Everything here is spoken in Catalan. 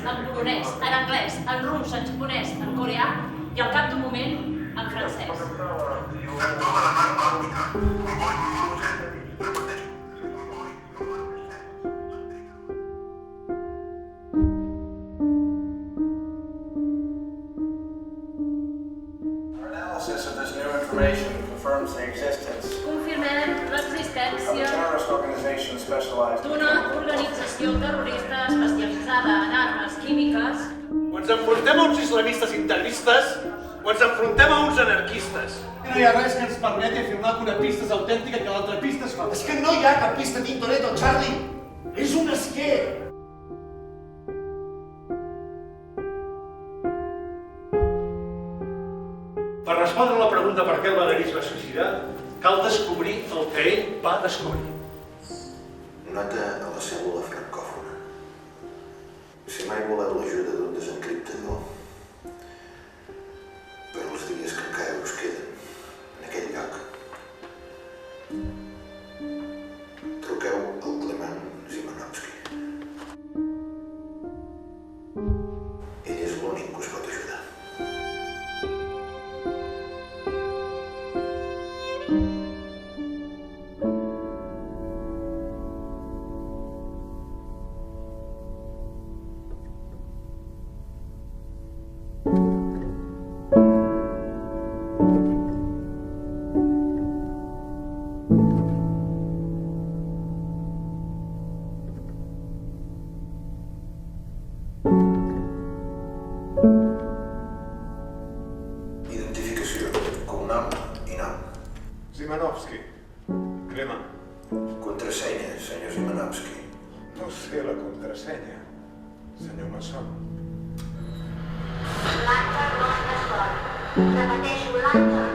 en polonès, en anglès, en rus, en japonès, en coreà i al cap d'un moment en francès. Confirmem l'existència d'una organització terrorista especialitzada en armes químiques. O ens enfrontem a uns islamistes integristes o ens enfrontem a uns anarquistes. No hi ha res que ens permeti afirmar que una pista és autèntica que l'altra pista és falsa. És que no hi ha cap pista Tintoretto, Charlie! És un esquer! Per respondre a la pregunta per què el Valerí es va suïcidar, cal descobrir el que ell va descobrir. Nota a la cèl·lula francòfona. Si mai voleu l'ajuda d'un desencriptador per els dies que encara us queden en aquell lloc, truqueu al Clement Zimanovski. Ell és l'únic que us pot ajudar. Identificació, cognom i nom. Zimanovski. Crema. Contrasenya, senyor Zimanovski. No sé la contrasenya, senyor Masson. L'Anca no es respon. Repeteixo, l'Anca